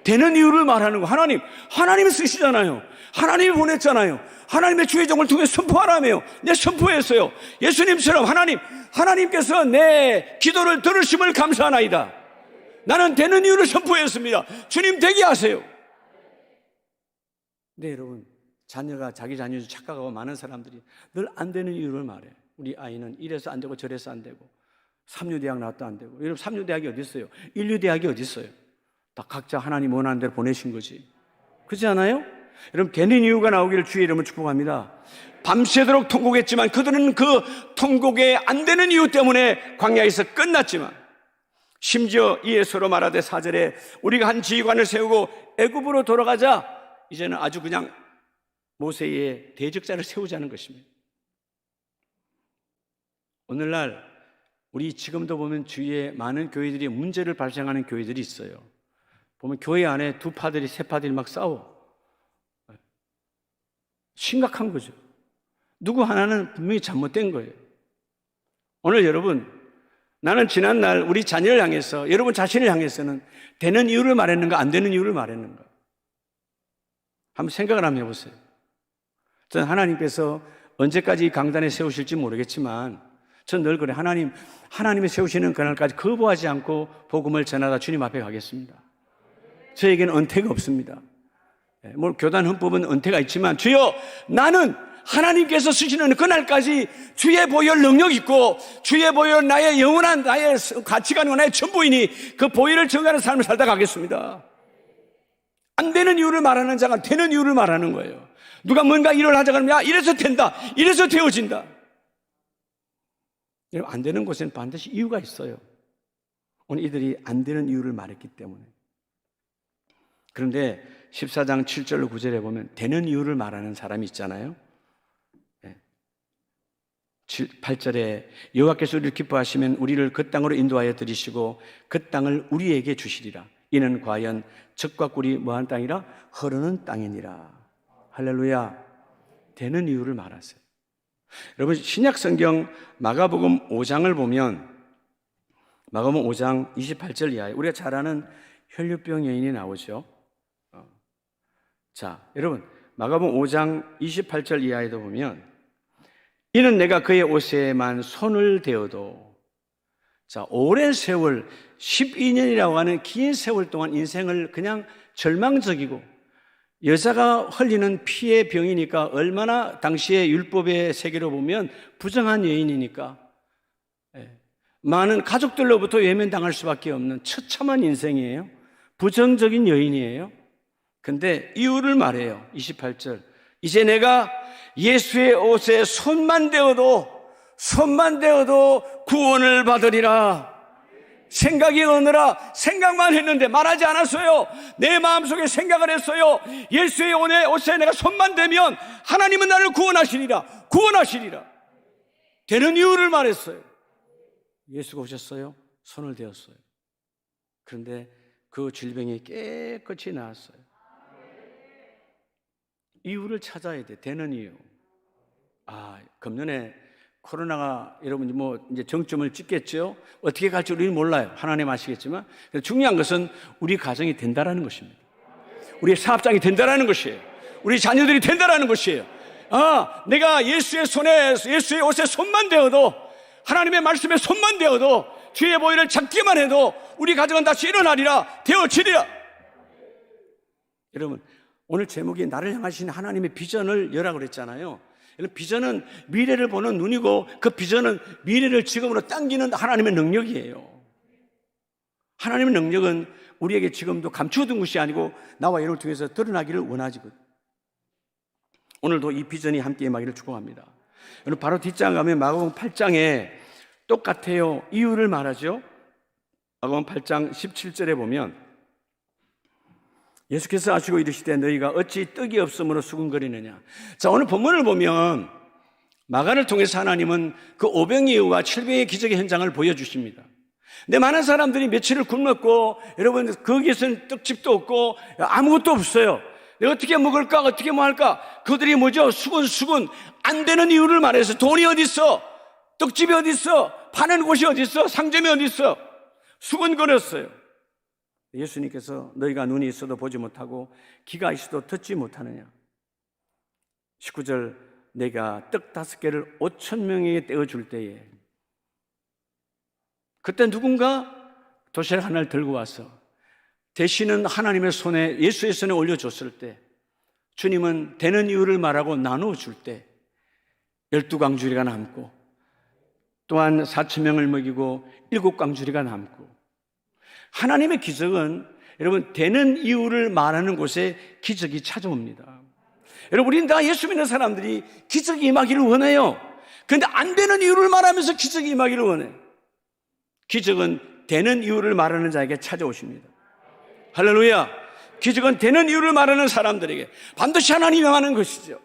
되는 이유를 말하는 거. 하나님이 쓰시잖아요. 하나님이 보냈잖아요. 하나님의 주의 종을 통해 선포하라며요. 내 선포했어요. 예수님처럼 하나님께서 내 기도를 들으심을 감사하나이다. 나는 되는 이유를 선포했습니다. 주님 되게 하세요. 네, 여러분, 자기 자녀 착각하고 많은 사람들이 늘 안 되는 이유를 말해. 우리 아이는 이래서 안 되고 저래서 안 되고, 삼류대학 나왔도 안 되고. 여러분, 삼류대학이 어디 있어요? 인류대학이 어디 있어요? 다 각자 하나님 원하는 대로 보내신 거지. 그렇지 않아요? 여러분, 되는 이유가 나오기를 주의 이름으로 축복합니다. 밤새도록 통곡했지만 그들은 그 통곡에 안 되는 이유 때문에 광야에서 끝났지만, 심지어 이에서로 말하되 4절에 우리가 한 지휘관을 세우고 애굽으로 돌아가자, 이제는 아주 그냥 모세의 대적자를 세우자는 것입니다. 오늘날 우리 지금도 보면 주위에 많은 교회들이 문제를 발생하는 교회들이 있어요. 보면 교회 안에 두 파들이 세 파들이 막 싸워. 심각한 거죠. 누구 하나는 분명히 잘못된 거예요. 오늘 여러분, 나는 지난날 우리 자녀를 향해서, 여러분 자신을 향해서는 되는 이유를 말했는가, 안 되는 이유를 말했는가? 한번 생각을 한번 해보세요. 저는 하나님께서 언제까지 이 강단에 세우실지 모르겠지만, 전 늘 그래. 하나님이 세우시는 그날까지 거부하지 않고 복음을 전하다 주님 앞에 가겠습니다. 저에게는 은퇴가 없습니다. 뭐 교단 헌법은 은퇴가 있지만, 주여, 나는 하나님께서 쓰시는 그날까지 주의 보혈 능력 있고 주의 보혈 나의 영원한 나의 가치관과 나의 전부이니 그 보혈을 증거하는 삶을 살다 가겠습니다. 안 되는 이유를 말하는 자가 되는 이유를 말하는 거예요. 누가 뭔가 일을 하자 그러면 야, 이래서 된다, 이래서 되어진다. 안 되는 곳에는 반드시 이유가 있어요. 오늘 이들이 안 되는 이유를 말했기 때문에. 그런데 14장 7절로 9절에 보면 되는 이유를 말하는 사람이 있잖아요. 8절에 여호와께서 우리를 기뻐하시면 우리를 그 땅으로 인도하여 들이시고 그 땅을 우리에게 주시리라. 이는 과연 젖과 꿀이 뭐한 땅이라? 흐르는 땅이니라. 할렐루야. 되는 이유를 말하세요. 여러분, 신약 성경 마가복음 5장을 보면 마가복음 5장 28절 이하에 우리가 잘 아는 혈류병 여인이 나오죠. 자, 여러분, 마가복음 5장 28절 이하에도 보면 이는 내가 그의 옷에만 손을 대어도 자, 오랜 세월, 12년이라고 하는 긴 세월 동안 인생을 그냥 절망적이고, 여자가 흘리는 피의 병이니까 얼마나 당시의 율법의 세계로 보면 부정한 여인이니까 많은 가족들로부터 외면당할 수밖에 없는 처참한 인생이에요. 부정적인 여인이에요. 근데 이유를 말해요. 28절. 이제 내가 예수의 옷에 손만 대어도 구원을 받으리라. 생각이 오느라 생각만 했는데 말하지 않았어요. 내 마음속에 생각을 했어요. 예수의 옷에 내가 손만 대면 하나님은 나를 구원하시리라. 되는 이유를 말했어요. 예수가 오셨어요. 손을 대었어요. 그런데 그 질병이 깨끗이 나았어요. 이유를 찾아야 돼. 되는 이유. 금년에 코로나가 여러분 이제 정점을 찍겠죠. 어떻게 갈지 우리는 몰라요. 하나님 아시겠지만 중요한 것은 우리 가정이 된다라는 것입니다. 우리 사업장이 된다라는 것이에요. 우리 자녀들이 된다라는 것이에요. 내가 예수의 옷에 손만 대어도, 하나님의 말씀에 손만 대어도, 주의 보혈을 잡기만 해도 우리 가정은 다시 일어나리라, 되어지리라. 여러분, 오늘 제목이 나를 향하신 하나님의 비전을 여라고 그랬잖아요. 비전은 미래를 보는 눈이고, 그 비전은 미래를 지금으로 당기는 하나님의 능력이에요. 하나님의 능력은 우리에게 지금도 감추어둔 것이 아니고 나와 여러분을 통해서 드러나기를 원하지거든요. 오늘도 이 비전이 함께 임하기를 축복합니다. 여러분, 바로 뒷장 가면 마가복음 8장에 똑같아요. 이유를 말하죠. 마가복음 8장 17절에 보면 예수께서 하시고 이르시되 너희가 어찌 떡이 없음으로 수군거리느냐. 자, 오늘 본문을 보면 마가를 통해서 하나님은 그 오병 이후와 7병의 기적의 현장을 보여주십니다. 근데 많은 사람들이 며칠을 굶었고, 여러분 거기에서는 떡집도 없고 아무것도 없어요. 내가 어떻게 먹을까, 어떻게 뭐 할까. 그들이 뭐죠? 수군 안 되는 이유를 말해서 돈이 어디 있어, 떡집이 어디 있어, 파는 곳이 어디 있어, 상점이 어디 있어, 수군거렸어요. 예수님께서 너희가 눈이 있어도 보지 못하고 귀가 있어도 듣지 못하느냐. 19절, 내가 떡 5개를 5,000명에게 떼어줄 때에 그때 누군가 도시락 하나를 들고 와서 대신은 하나님의 손에, 예수의 손에 올려줬을 때, 주님은 되는 이유를 말하고 나누어줄 때 12광주리가 남고, 또한 4,000명을 먹이고 7광주리가 남고. 하나님의 기적은 여러분 되는 이유를 말하는 곳에 기적이 찾아옵니다. 여러분, 우리는 다 예수 믿는 사람들이 기적이 임하기를 원해요. 그런데 안 되는 이유를 말하면서 기적이 임하기를 원해요. 기적은 되는 이유를 말하는 자에게 찾아오십니다. 할렐루야. 기적은 되는 이유를 말하는 사람들에게 반드시 하나님이 임하는 것이죠.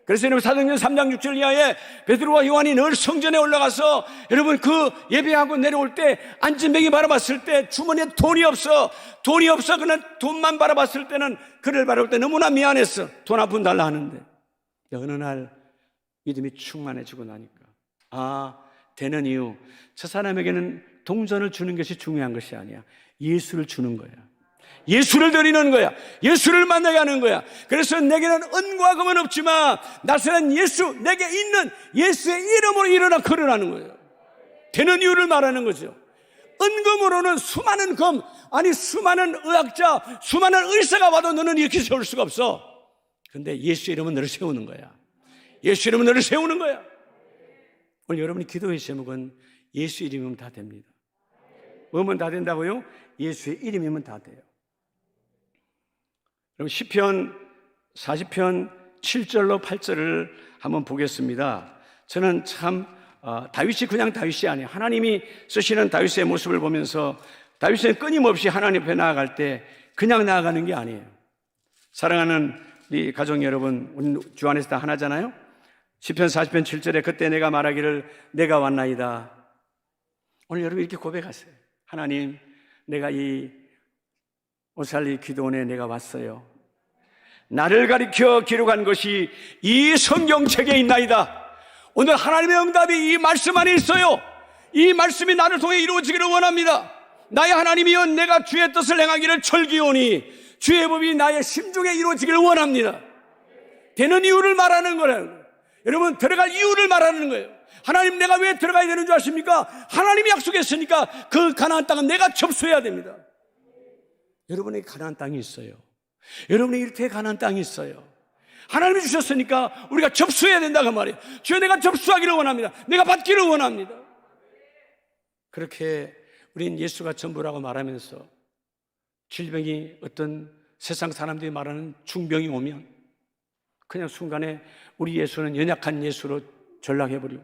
그래서 여러분, 사도행전 3장 6절 이하에 베드로와 요한이 늘 성전에 올라가서 여러분 그 예배하고 내려올 때 안진뱅이 바라봤을 때 주머니에 돈이 없어 그는 돈만 바라봤을 때는, 그를 바라볼 때 너무나 미안했어. 돈 한 푼 달라 하는데 어느 날 믿음이 충만해지고 나니까 되는 이유. 저 사람에게는 동전을 주는 것이 중요한 것이 아니야. 예수를 주는 거야. 예수를 드리는 거야. 예수를 만나게 하는 거야. 그래서 내게는 은과 금은 없지만 나서는 예수, 내게 있는 예수의 이름으로 일어나 걸으라는 거예요. 되는 이유를 말하는 거죠. 은금으로는 수많은 수많은 의학자, 수많은 의사가 와도 너는 이렇게 세울 수가 없어. 근데 예수 이름은 너를 세우는 거야. 예수 이름은 너를 세우는 거야. 오늘 여러분이 기도의 제목은 예수 이름이면 다 됩니다. 뭐면 다 된다고요? 예수의 이름이면 다 돼요. 그럼 시편 40편 7절로 8절을 한번 보겠습니다. 저는 참 다윗이 그냥 다윗이 아니에요. 하나님이 쓰시는 다윗의 모습을 보면서 다윗은 끊임없이 하나님 앞에 나아갈 때 그냥 나아가는 게 아니에요. 사랑하는 우리 가족 여러분, 우리 주 안에서 다 하나잖아요. 시편 40편 7절에 그때 내가 말하기를 내가 왔나이다. 오늘 여러분 이렇게 고백하세요. 하나님, 내가 이 오살리 기도원에 내가 왔어요. 나를 가리켜 기록한 것이 이 성경책에 있나이다. 오늘 하나님의 응답이 이 말씀 안에 있어요. 이 말씀이 나를 통해 이루어지기를 원합니다. 나의 하나님이여, 내가 주의 뜻을 행하기를 철기오니 주의 법이 나의 심중에 이루어지기를 원합니다. 되는 이유를 말하는 거예요. 여러분, 들어갈 이유를 말하는 거예요. 하나님, 내가 왜 들어가야 되는 줄 아십니까? 하나님이 약속했으니까 그 가나안 땅은 내가 접수해야 됩니다. 여러분에게 가나안 땅이 있어요. 여러분의 일터에 가나안 땅이 있어요. 하나님이 주셨으니까 우리가 접수해야 된다고 말이에요. 주여, 내가 접수하기를 원합니다. 내가 받기를 원합니다. 그렇게 우린 예수가 전부라고 말하면서 질병이, 어떤 세상 사람들이 말하는 중병이 오면 그냥 순간에 우리 예수는 연약한 예수로 전락해버리고,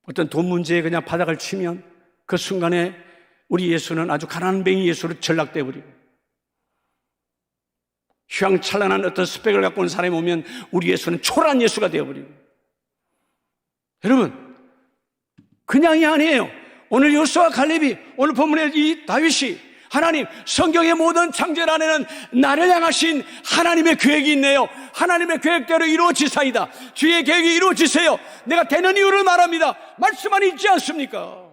어떤 돈 문제에 그냥 바닥을 치면 그 순간에 우리 예수는 아주 가난뱅이 예수로 전락돼버리고, 휘황찬란한 어떤 스펙을 갖고 온 사람이 오면 우리 예수는 초라한 예수가 되어버리고. 여러분, 그냥이 아니에요. 오늘 요수와 갈렙이, 오늘 본문의 이 다윗이, 하나님, 성경의 모든 창절 안에는 나를 향하신 하나님의 계획이 있네요. 하나님의 계획대로 이루어지사이다. 주의 계획이 이루어지세요. 내가 되는 이유를 말합니다. 말씀 안에 있지 않습니까?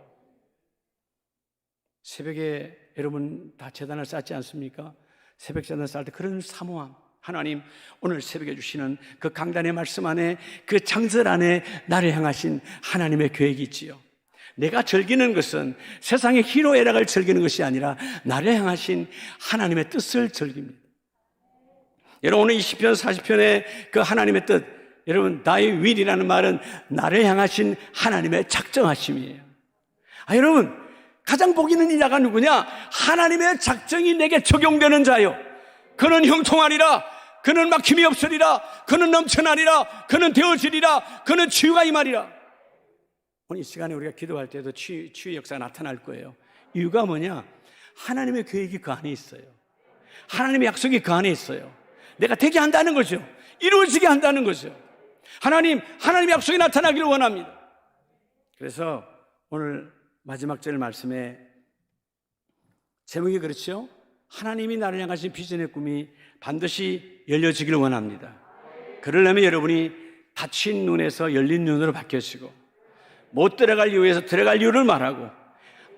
새벽에 여러분 다 제단을 쌓지 않습니까? 새벽 제단을 쌓을 때 그런 사모함, 하나님, 오늘 새벽에 주시는 그 강단의 말씀 안에, 그 창절 안에 나를 향하신 하나님의 계획이 있지요. 내가 즐기는 것은 세상의 희로애락을 즐기는 것이 아니라 나를 향하신 하나님의 뜻을 즐깁니다. 여러분, 오늘 이 시편 40편의 그 하나님의 뜻, 여러분, 나의 윌이라는 말은 나를 향하신 하나님의 작정하심이에요. 여러분, 가장 복 있는 자가 누구냐? 하나님의 작정이 내게 적용되는 자요. 그는 형통하리라, 그는 막힘이 없으리라, 그는 넘쳐나리라, 그는 되어지리라, 그는 치유가 임하리라. 오늘 이 시간에 우리가 기도할 때도 치유의 역사가 나타날 거예요. 이유가 뭐냐? 하나님의 계획이 그 안에 있어요. 하나님의 약속이 그 안에 있어요. 내가 되게 한다는 거죠. 이루어지게 한다는 거죠. 하나님의 약속이 나타나기를 원합니다. 그래서 오늘 마지막 절 말씀에 제목이 그렇죠? 하나님이 나를 향하신 비전의 꿈이 반드시 열려지기를 원합니다. 그러려면 여러분이 닫힌 눈에서 열린 눈으로 바뀌어지고, 못 들어갈 이유에서 들어갈 이유를 말하고,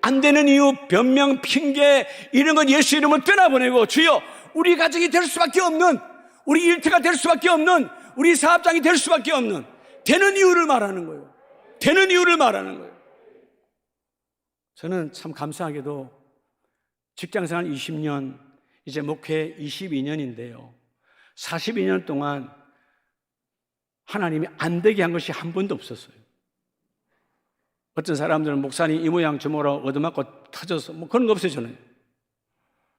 안 되는 이유, 변명, 핑계, 이런 건 예수 이름을 떠나보내고, 주여, 우리 가정이 될 수밖에 없는, 우리 일터가 될 수밖에 없는, 우리 사업장이 될 수밖에 없는 되는 이유를 말하는 거예요. 되는 이유를 말하는 거예요. 저는 참 감사하게도 직장생활 20년, 이제 목회 22년인데요 42년 동안 하나님이 안 되게 한 것이 한 번도 없었어요. 어떤 사람들은 목사님 이 모양 저 모양 얻어맞고 터져서 뭐 그런 거 없어요. 저는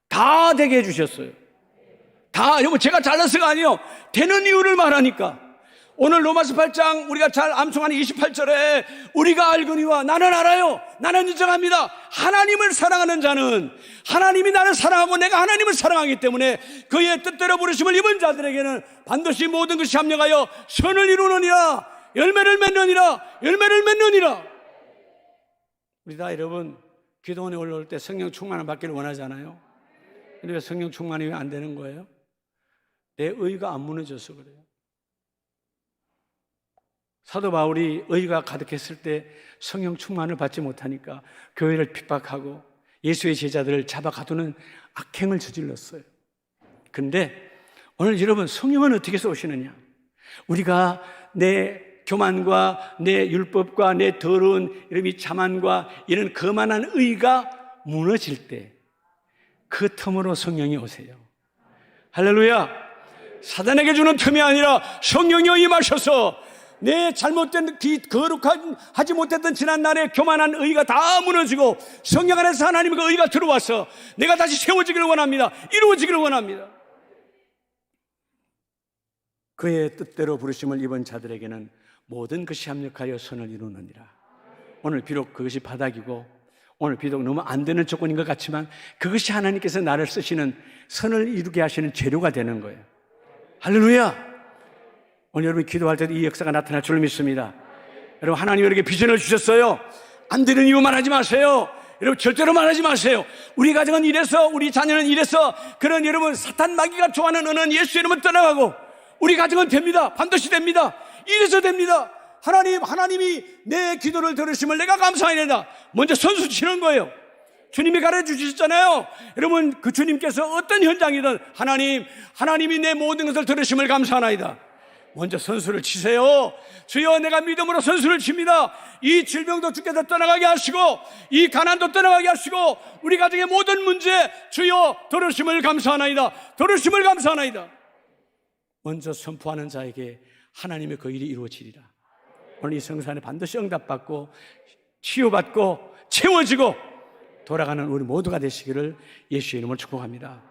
다 되게 해주셨어요. 다. 여러분, 제가 잘났어가 아니에요. 되는 이유를 말하니까. 오늘 로마서 8장 우리가 잘 암송하는 28절에 우리가 알거니와, 나는 알아요, 나는 인정합니다. 하나님을 사랑하는 자는, 하나님이 나를 사랑하고 내가 하나님을 사랑하기 때문에 그의 뜻대로 부르심을 입은 자들에게는 반드시 모든 것이 합력하여 선을 이루느니라, 열매를 맺느니라, 열매를 맺느니라. 우리 다 여러분 기도원에 올라올 때 성령 충만을 받기를 원하잖아요. 근데 왜 성령 충만이 왜 안 되는 거예요? 내 의가 안 무너져서 그래요. 사도 바울이 의가 가득했을 때 성령 충만을 받지 못하니까 교회를 핍박하고 예수의 제자들을 잡아 가두는 악행을 저질렀어요. 그런데 오늘 여러분, 성령은 어떻게 해서 오시느냐? 우리가 내 교만과 내 율법과 내 더러운 이런 자만과 이런 거만한 의가 무너질 때 그 틈으로 성령이 오세요. 할렐루야. 사단에게 주는 틈이 아니라 성령이 임하셔서 내 잘못된 거룩하지 못했던 지난날의 교만한 의가 다 무너지고 성령 안에서 하나님의 그 의가 들어와서 내가 다시 세워지기를 원합니다. 이루어지기를 원합니다. 그의 뜻대로 부르심을 입은 자들에게는 모든 것이 합력하여 선을 이루느니라. 오늘 비록 그것이 바닥이고 오늘 비록 너무 안 되는 조건인 것 같지만 그것이 하나님께서 나를 쓰시는, 선을 이루게 하시는 재료가 되는 거예요. 할렐루야. 오늘 여러분이 기도할 때도 이 역사가 나타날 줄 믿습니다. 여러분, 하나님 우리에게 비전을 주셨어요. 안 되는 이유 말하지 마세요. 여러분, 절대로 말하지 마세요. 우리 가정은 이래서, 우리 자녀는 이래서, 그런 여러분 사탄 마귀가 좋아하는 은은 예수 이름을 떠나가고 우리 가정은 됩니다. 반드시 됩니다. 이래서 됩니다. 하나님이 내 기도를 들으심을 내가 감사하리이다. 먼저 선수 치는 거예요. 주님이 가르쳐 주셨잖아요. 여러분, 그 주님께서 어떤 현장이든 하나님이 내 모든 것을 들으심을 감사하나이다. 먼저 선수를 치세요. 주여, 내가 믿음으로 선수를 칩니다. 이 질병도 주께서 떠나가게 하시고, 이 가난도 떠나가게 하시고, 우리 가정의 모든 문제 주여 들으심을 감사하나이다. 들으심을 감사하나이다. 먼저 선포하는 자에게 하나님의 그 일이 이루어지리라. 오늘 이 성산에 반드시 응답받고 치유받고 채워지고 돌아가는 우리 모두가 되시기를 예수의 이름으로 축복합니다.